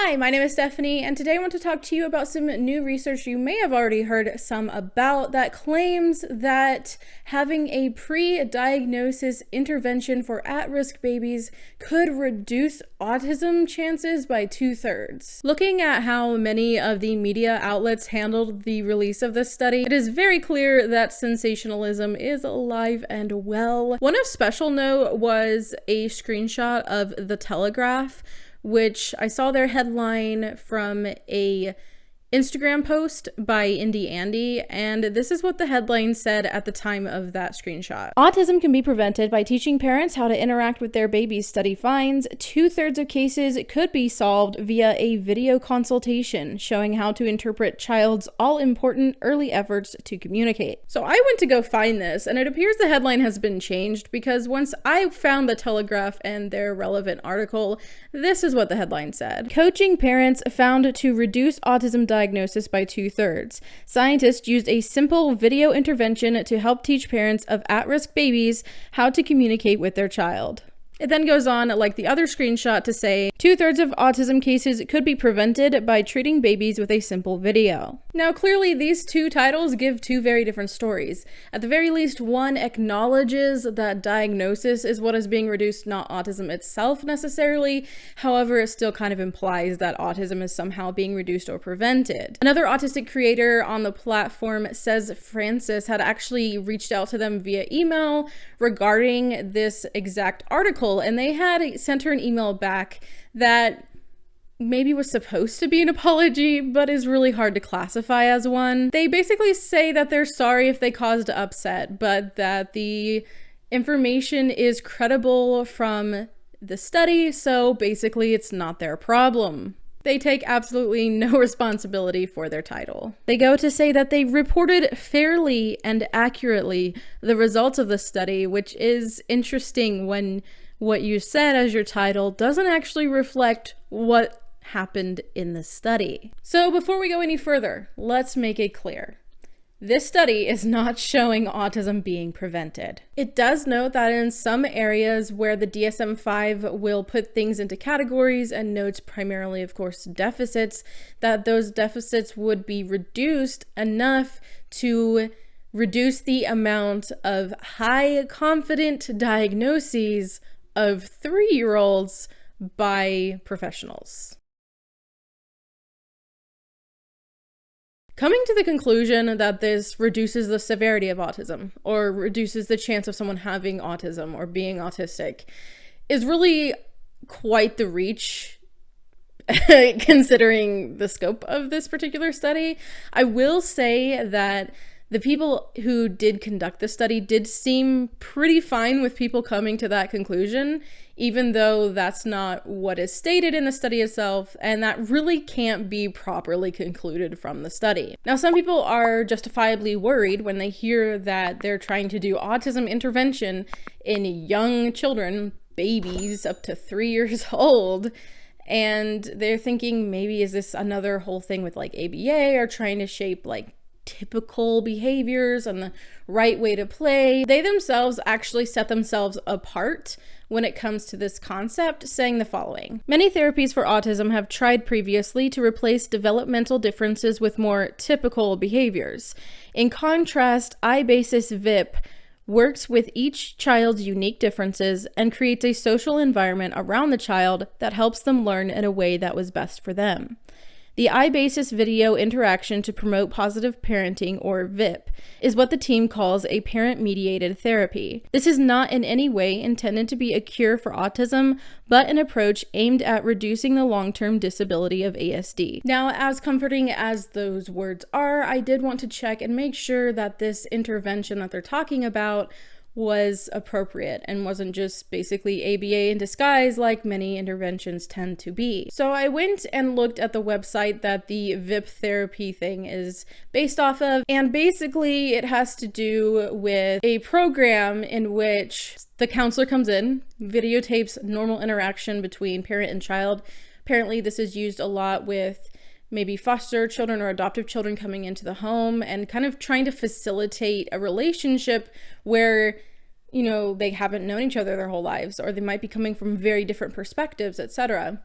Hi, my name is Bethany, and today I want to talk to you about some new research you may have already heard some about that claims that having a pre-diagnosis intervention for at-risk babies could reduce autism chances by 2/3. Looking at how many of the media outlets handled the release of this study, it is very clear that sensationalism is alive and well. One of special note was a screenshot of the Telegraph, which I saw their headline from a Instagram post by Indie Andy, and this is what the headline said at the time of that screenshot. Autism can be prevented by teaching parents how to interact with their babies, study finds. 2/3 of cases could be solved via a video consultation showing how to interpret child's all-important early efforts to communicate. So I went to go find this, and it appears the headline has been changed because once I found the Telegraph and their relevant article, this is what the headline said. Coaching parents found to reduce autism diagnosis by 2/3. Scientists used a simple video intervention to help teach parents of at-risk babies how to communicate with their child. It then goes on, like the other screenshot, to say 2/3 of autism cases could be prevented by treating babies with a simple video. Now, clearly these two titles give two very different stories. At the very least, one acknowledges that diagnosis is what is being reduced, not autism itself necessarily. However, it still kind of implies that autism is somehow being reduced or prevented. Another autistic creator on the platform says Francis had actually reached out to them via email regarding this exact article, and they had sent her an email back that maybe was supposed to be an apology, but is really hard to classify as one. They basically say that they're sorry if they caused upset, but that the information is credible from the study, so basically it's not their problem. They take absolutely no responsibility for their title. They go to say that they reported fairly and accurately the results of the study, which is interesting when what you said as your title doesn't actually reflect what happened in the study. So before we go any further, let's make it clear. This study is not showing autism being prevented. It does note that in some areas where the DSM-5 will put things into categories and notes primarily, of course, deficits, that those deficits would be reduced enough to reduce the amount of high confident diagnoses of 3-year-olds by professionals. Coming to the conclusion that this reduces the severity of autism or reduces the chance of someone having autism or being autistic is really quite the reach considering the scope of this particular study. I will say that the people who did conduct the study did seem pretty fine with people coming to that conclusion, even though that's not what is stated in the study itself, and that really can't be properly concluded from the study. Now, some people are justifiably worried when they hear that they're trying to do autism intervention in young children, babies up to 3 years old, and they're thinking, maybe is this another whole thing with like ABA or trying to shape like typical behaviors and the right way to play. They themselves actually set themselves apart when it comes to this concept, saying the following. Many therapies for autism have tried previously to replace developmental differences with more typical behaviors. In contrast, I-Basis VIP works with each child's unique differences and creates a social environment around the child that helps them learn in a way that was best for them. The I-Basis video interaction to promote positive parenting, or VIP, is what the team calls a parent-mediated therapy. This is not in any way intended to be a cure for autism, but an approach aimed at reducing the long-term disability of ASD. Now, as comforting as those words are, I did want to check and make sure that this intervention that they're talking about was appropriate and wasn't just basically ABA in disguise like many interventions tend to be. So I went and looked at the website that the VIP therapy thing is based off of, and basically it has to do with a program in which the counselor comes in, videotapes normal interaction between parent and child. Apparently this is used a lot with maybe foster children or adoptive children coming into the home and kind of trying to facilitate a relationship where, you know, they haven't known each other their whole lives, or they might be coming from very different perspectives, etc.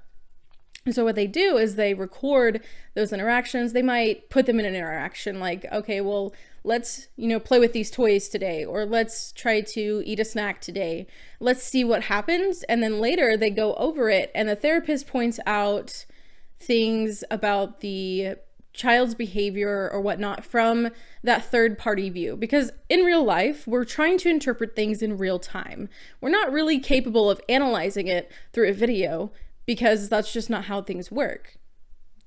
And so what they do is they record those interactions. They might put them in an interaction like, okay, well, let's, play with these toys today, or let's try to eat a snack today. Let's see what happens. And then later they go over it and the therapist points out things about the child's behavior or whatnot from that third party view. Because in real life, we're trying to interpret things in real time. We're not really capable of analyzing it through a video because that's just not how things work.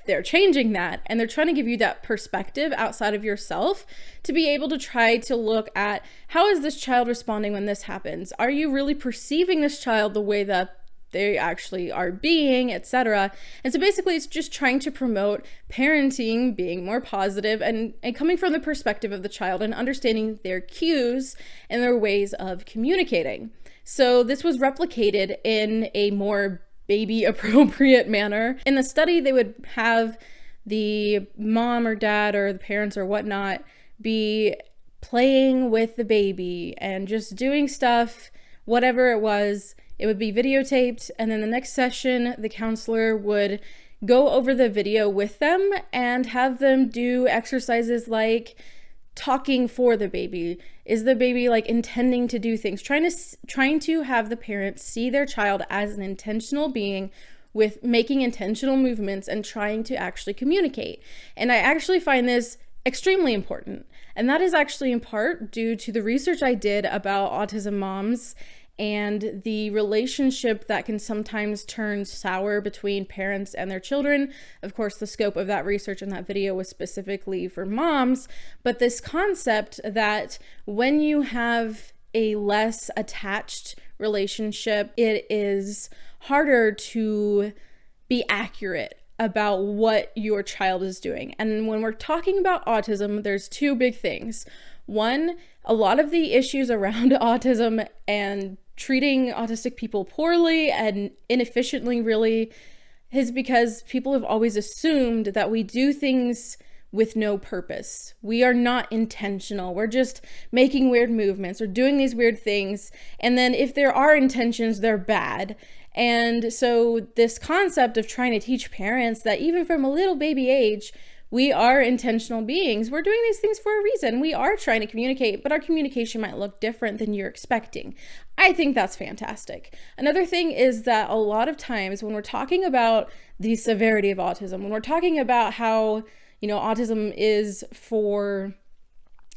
They're changing that, and they're trying to give you that perspective outside of yourself to be able to try to look at, how is this child responding when this happens? Are you really perceiving this child the way that they actually are being, etc.? And so basically it's just trying to promote parenting being more positive and coming from the perspective of the child and understanding their cues and their ways of communicating. So this was replicated in a more baby appropriate manner. In the study, they would have the mom or dad or the parents or whatnot be playing with the baby and just doing stuff, whatever it was. It would be videotaped, and then the next session, the counselor would go over the video with them and have them do exercises like talking for the baby. Is the baby like intending to do things? Trying to have the parents see their child as an intentional being with making intentional movements and trying to actually communicate. And I actually find this extremely important. And that is actually in part due to the research I did about autism moms and the relationship that can sometimes turn sour between parents and their children. Of course, the scope of that research in that video was specifically for moms, but this concept that when you have a less attached relationship, it is harder to be accurate about what your child is doing. And when we're talking about autism, there's two big things. One, a lot of the issues around autism and treating autistic people poorly and inefficiently really is because people have always assumed that we do things with no purpose. We are not intentional. We're just making weird movements or doing these weird things. And then if there are intentions, they're bad. And so this concept of trying to teach parents that even from a little baby age, we are intentional beings. We're doing these things for a reason. We are trying to communicate, but our communication might look different than you're expecting. I think that's fantastic. Another thing is that a lot of times when we're talking about the severity of autism, when we're talking about how, autism is for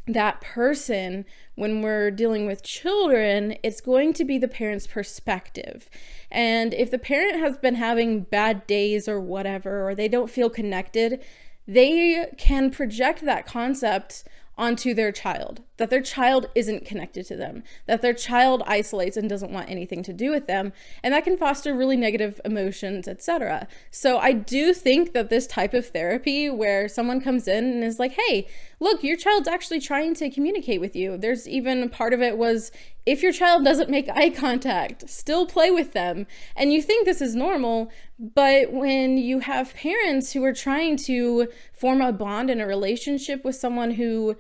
that person, when we're dealing with children, it's going to be the parent's perspective. And if the parent has been having bad days or whatever, or they don't feel connected, they can project that concept onto their child, that their child isn't connected to them, that their child isolates and doesn't want anything to do with them, and that can foster really negative emotions, etc. So I do think that this type of therapy where someone comes in and is like, hey, look, your child's actually trying to communicate with you. There's even part of it was, if your child doesn't make eye contact, still play with them. And you think this is normal, but when you have parents who are trying to form a bond in a relationship with someone who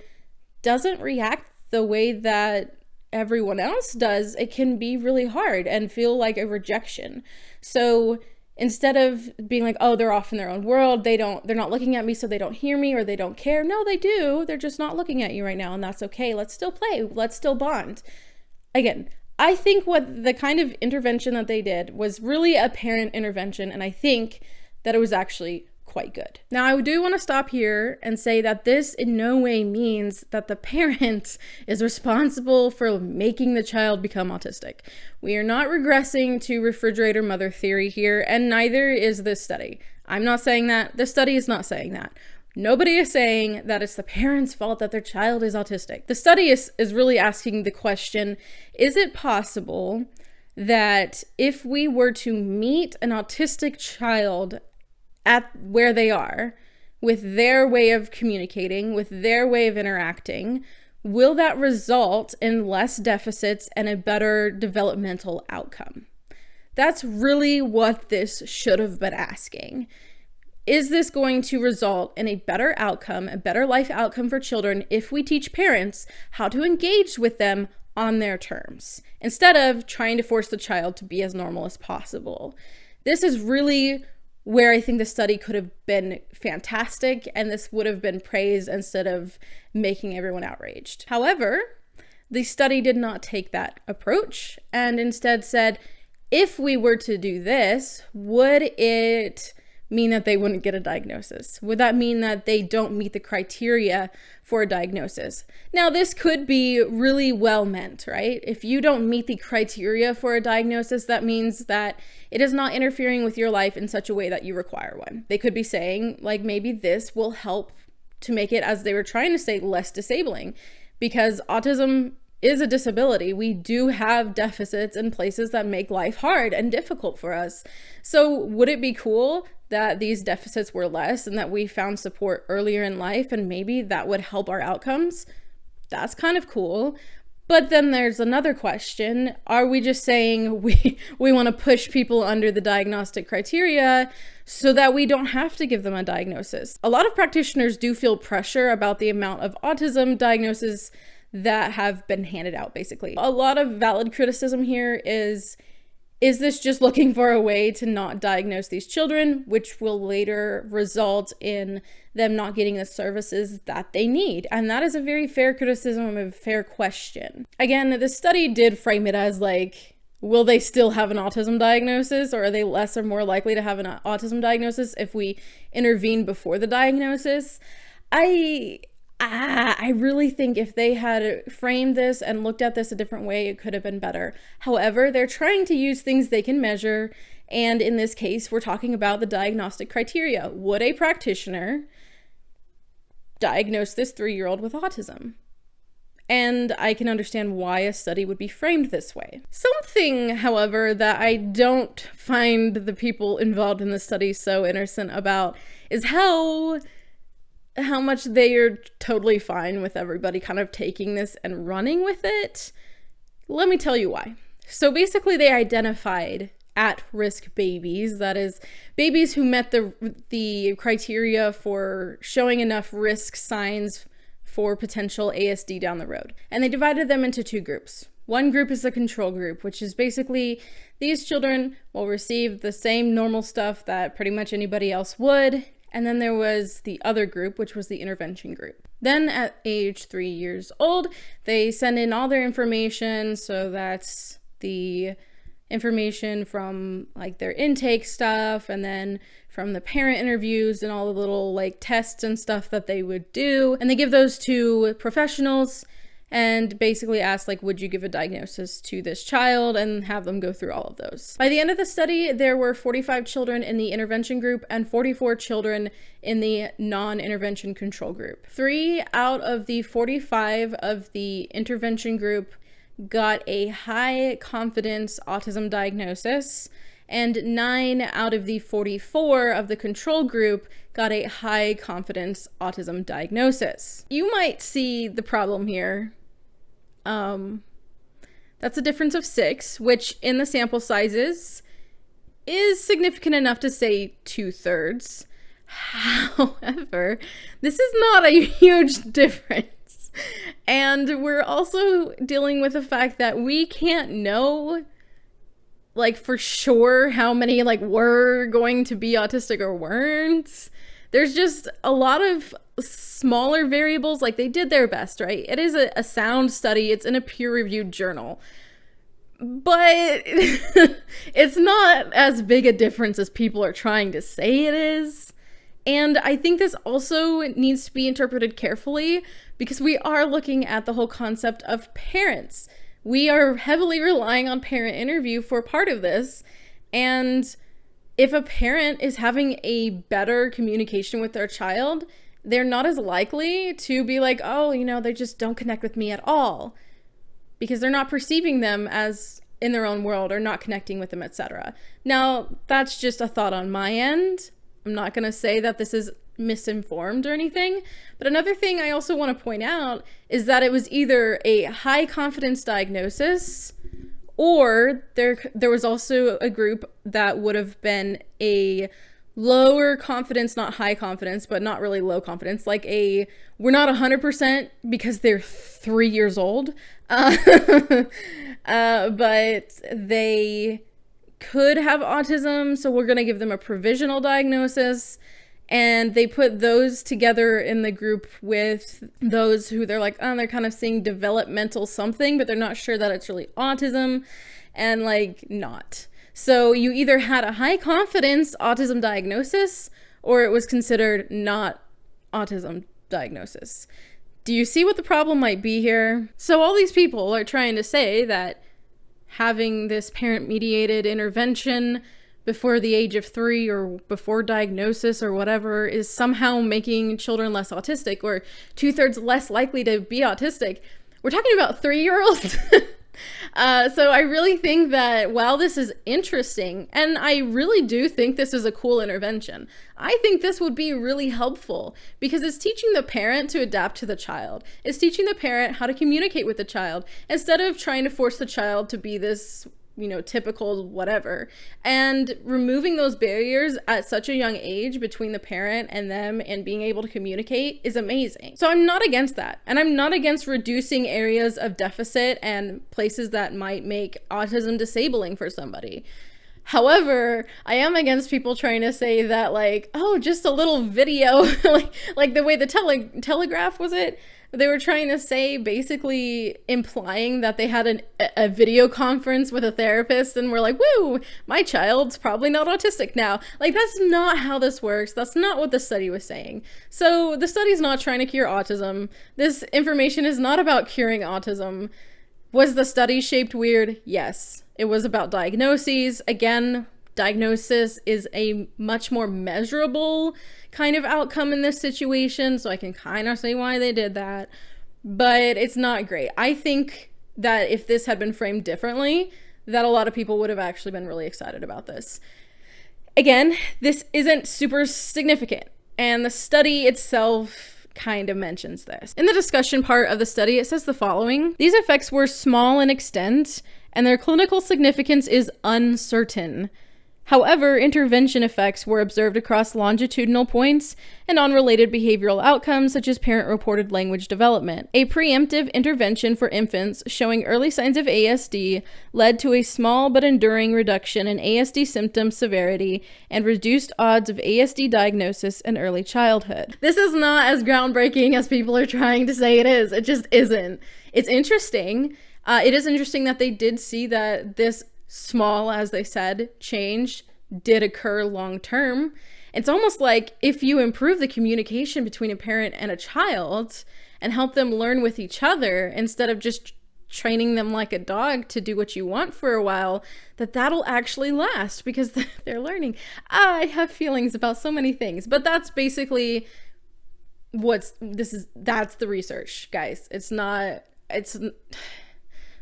doesn't react the way that everyone else does, it can be really hard and feel like a rejection. So instead of being like, oh, they're off in their own world, they're not looking at me, so they don't hear me or they don't care. No, they do. They're just not looking at you right now, and that's okay. Let's still play. Let's still bond. Again, I think what the kind of intervention that they did was really a parent intervention, and I think that it was actually quite good. Now, I do want to stop here and say that this in no way means that the parent is responsible for making the child become autistic. We are not regressing to refrigerator mother theory here, and neither is this study. I'm not saying that. The study is not saying that. Nobody is saying that it's the parents' fault that their child is autistic. The study is really asking the question, is it possible that if we were to meet an autistic child at where they are, with their way of communicating, with their way of interacting, will that result in less deficits and a better developmental outcome? That's really what this should have been asking. Is this going to result in a better outcome, a better life outcome for children if we teach parents how to engage with them on their terms, instead of trying to force the child to be as normal as possible? This is really where I think the study could have been fantastic and this would have been praised instead of making everyone outraged. However, the study did not take that approach and instead said, if we were to do this, would it mean that they wouldn't get a diagnosis? Would that mean that they don't meet the criteria for a diagnosis? Now, this could be really well meant, right? If you don't meet the criteria for a diagnosis, that means that it is not interfering with your life in such a way that you require one. They could be saying, like, maybe this will help to make it, as they were trying to say, less disabling, because autism is a disability. We do have deficits in places that make life hard and difficult for us. So would it be cool that these deficits were less and that we found support earlier in life and maybe that would help our outcomes? That's kind of cool. But then there's another question. Are we just saying we want to push people under the diagnostic criteria so that we don't have to give them a diagnosis? A lot of practitioners do feel pressure about the amount of autism diagnoses that have been handed out, basically. A lot of valid criticism here is this just looking for a way to not diagnose these children, which will later result in them not getting the services that they need? And that is a very fair criticism, a fair question. Again, the study did frame it as like, will they still have an autism diagnosis, or are they less or more likely to have an autism diagnosis if we intervene before the diagnosis? I really think if they had framed this and looked at this a different way, it could have been better. However, they're trying to use things they can measure. And in this case, we're talking about the diagnostic criteria. Would a practitioner diagnose this 3-year-old with autism? And I can understand why a study would be framed this way. Something, however, that I don't find the people involved in the study so innocent about is how much they are totally fine with everybody kind of taking this and running with it. Let me tell you why. So basically they identified at-risk babies, that is, babies who met the criteria for showing enough risk signs for potential ASD down the road. And they divided them into 2 groups. One group is the control group, which is basically these children will receive the same normal stuff that pretty much anybody else would. And then there was the other group, which was the intervention group. Then at age 3 years old, they send in all their information. So that's the information from like their intake stuff, and then from the parent interviews and all the little like tests and stuff that they would do. And they give those to professionals and basically ask, like, would you give a diagnosis to this child, and have them go through all of those. By the end of the study, there were 45 children in the intervention group and 44 children in the non-intervention control group. 3 out of the 45 of the intervention group got a high confidence autism diagnosis, and 9 out of the 44 of the control group got a high confidence autism diagnosis. You might see the problem here. That's a difference of 6, which in the sample sizes is significant enough to say 2/3. However, this is not a huge difference. And we're also dealing with the fact that we can't know like for sure how many like were going to be autistic or weren't. There's just a lot of smaller variables. Like, they did their best, right? It is a sound study. It's in a peer-reviewed journal. But it's not as big a difference as people are trying to say it is. And I think this also needs to be interpreted carefully, because we are looking at the whole concept of parents. We are heavily relying on parent interview for part of this. And if a parent is having a better communication with their child, they're not as likely to be like, oh, you know, they just don't connect with me at all, because they're not perceiving them as in their own world or not connecting with them, etc. Now, that's just a thought on my end. I'm not going to say that this is misinformed or anything. But another thing I also want to point out is that it was either a high confidence diagnosis, or there was also a group that would have been a lower confidence, not high confidence, but not really low confidence, like we're not 100% because they're 3 years old, but they could have autism, so we're going to give them a provisional diagnosis. And they put those together in the group with those who they're like, oh, they're kind of seeing developmental something, but they're not sure that it's really autism, and like not. So you either had a high confidence autism diagnosis or it was considered not autism diagnosis. Do you see what the problem might be here? So all these people are trying to say that having this parent-mediated intervention before the age of 3 or before diagnosis or whatever is somehow making children less autistic or 2/3 less likely to be autistic. We're talking about 3-year-olds. So I really think that while this is interesting, and I really do think this is a cool intervention, I think this would be really helpful because it's teaching the parent to adapt to the child. It's teaching the parent how to communicate with the child instead of trying to force the child to be this, typical whatever, and removing those barriers at such a young age between the parent and them and being able to communicate is amazing. So I'm not against that. And I'm not against reducing areas of deficit and places that might make autism disabling for somebody. However, I am against people trying to say that like, oh, just a little video, like the way the Telegraph was it? They were trying to say, basically implying that they had a video conference with a therapist and were like, woo, my child's probably not autistic now. Like, that's not how this works. That's not what the study was saying. So the study's not trying to cure autism. This information is not about curing autism. Was the study shaped weird? Yes. It was about diagnoses. Again, diagnosis is a much more measurable kind of outcome in this situation, so I can kind of see why they did that, but it's not great. I think that if this had been framed differently, that a lot of people would have actually been really excited about this. Again, this isn't super significant, and the study itself kind of mentions this. In the discussion part of the study, it says the following: these effects were small in extent, and their clinical significance is uncertain. However, intervention effects were observed across longitudinal points and on related behavioral outcomes such as parent-reported language development. A preemptive intervention for infants showing early signs of ASD led to a small but enduring reduction in ASD symptom severity and reduced odds of ASD diagnosis in early childhood. This is not as groundbreaking as people are trying to say it is. It just isn't. It's interesting. It is interesting that they did see that this small, as they said, change did occur long term. It's almost like if you improve the communication between a parent and a child and help them learn with each other instead of just training them like a dog to do what you want for a while, that'll actually last because they're learning. I have feelings about so many things, but that's basically that's the research, guys.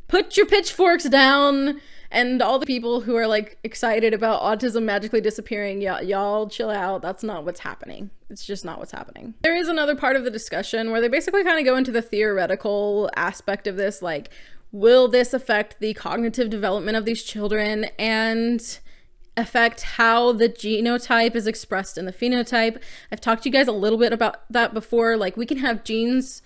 Put your pitchforks down. And all the people who are like excited about autism magically disappearing, y'all chill out. That's not what's happening. It's just not what's happening. There is another part of the discussion where they basically kind of go into the theoretical aspect of this, like, will this affect the cognitive development of these children and affect how the genotype is expressed in the phenotype? I've talked to you guys a little bit about that before. Like, we can have genes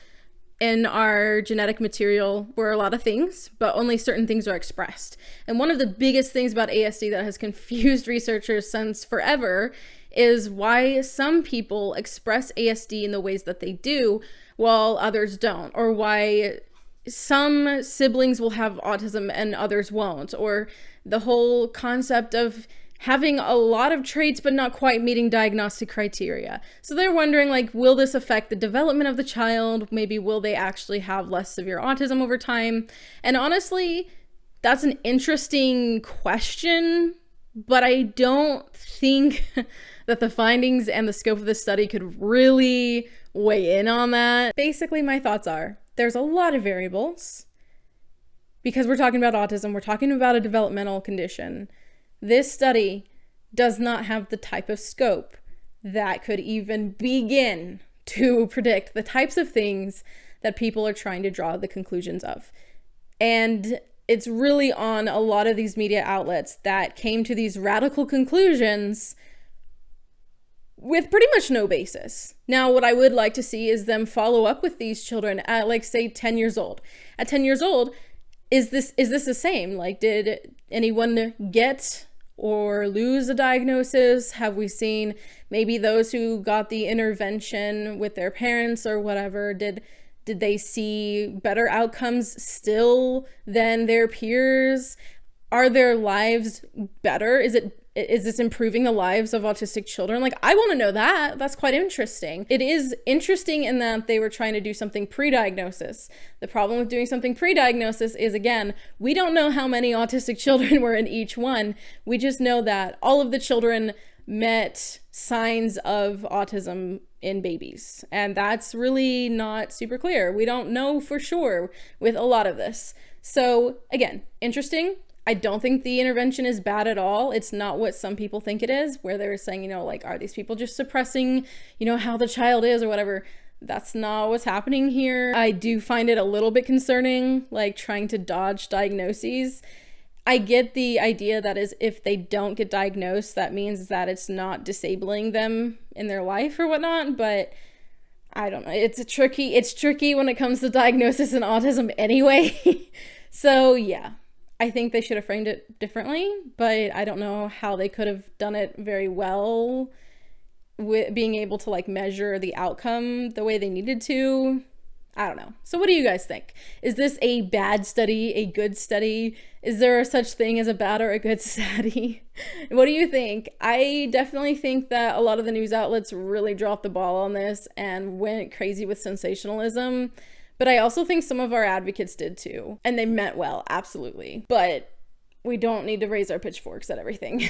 in our genetic material for a lot of things, but only certain things are expressed. And one of the biggest things about ASD that has confused researchers since forever is why some people express ASD in the ways that they do while others don't, or why some siblings will have autism and others won't, or the whole concept of having a lot of traits but not quite meeting diagnostic criteria. So they're wondering, like, will this affect the development of the child? Maybe will they actually have less severe autism over time? And honestly, that's an interesting question, but I don't think that the findings and the scope of the study could really weigh in on that. Basically, my thoughts are there's a lot of variables because we're talking about autism, we're talking about a developmental condition. This study does not have the type of scope that could even begin to predict the types of things that people are trying to draw the conclusions of. And it's really on a lot of these media outlets that came to these radical conclusions with pretty much no basis. Now, what I would like to see is them follow up with these children at, like, say 10 years old. At 10 years old, is this the same? Like, did anyone get or lose a diagnosis? Have we seen maybe those who got the intervention with their parents or whatever, did they see better outcomes still than their peers? Are their lives better? Is this improving the lives of autistic children? Like, I want to know that. That's quite interesting. It is interesting in that they were trying to do something pre-diagnosis. The problem with doing something pre-diagnosis is, again, we don't know how many autistic children were in each one. We just know that all of the children met signs of autism in babies. And that's really not super clear. We don't know for sure with a lot of this. So again, interesting. I don't think the intervention is bad at all. It's not what some people think it is, where they're saying, you know, like, are these people just suppressing, you know, how the child is or whatever? That's not what's happening here. I do find it a little bit concerning, like trying to dodge diagnoses. I get the idea that is if they don't get diagnosed, that means that it's not disabling them in their life or whatnot, but I don't know. It's tricky when it comes to diagnosis and autism anyway. So yeah. I think they should have framed it differently, but I don't know how they could have done it very well with being able to like measure the outcome the way they needed to. I don't know. So what do you guys think? Is this a bad study, a good study? Is there a such thing as a bad or a good study? What do you think? I definitely think that a lot of the news outlets really dropped the ball on this and went crazy with sensationalism. But I also think some of our advocates did too. And they meant well, absolutely. But we don't need to raise our pitchforks at everything.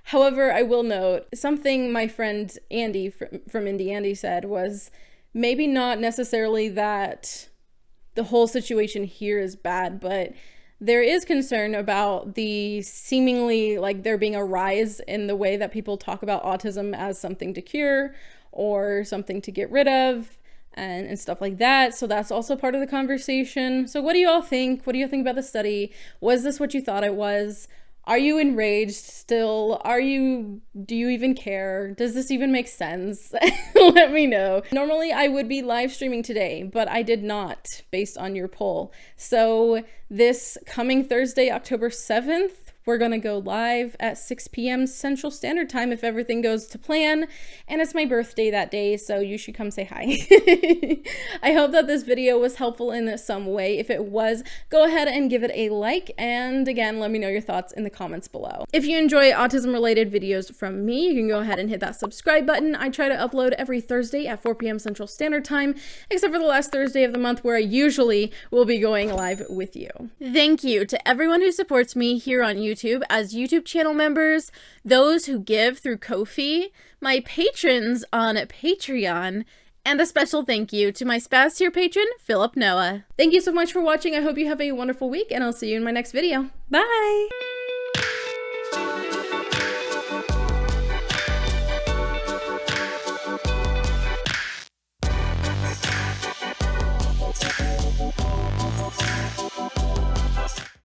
However, I will note something my friend Andy from Indie Andy said was maybe not necessarily that the whole situation here is bad, but there is concern about the seemingly like there being a rise in the way that people talk about autism as something to cure or something to get rid of. And stuff like that. So that's also part of the conversation. So what do you all think? What do you think about the study? Was this what you thought it was? Are you enraged still? Do you even care? Does this even make sense? Let me know. Normally I would be live streaming today, but I did not based on your poll. So this coming Thursday, October 7th, we're gonna go live at 6 p.m. Central Standard Time if everything goes to plan. And it's my birthday that day, so you should come say hi. I hope that this video was helpful in some way. If it was, go ahead and give it a like. And again, let me know your thoughts in the comments below. If you enjoy autism-related videos from me, you can go ahead and hit that subscribe button. I try to upload every Thursday at 4 p.m. Central Standard Time, except for the last Thursday of the month where I usually will be going live with you. Thank you to everyone who supports me here on YouTube as YouTube channel members, those who give through Ko-fi, my patrons on Patreon, and a special thank you to my Spaz tier patron, Philip Noah. Thank you so much for watching. I hope you have a wonderful week, and I'll see you in my next video. Bye!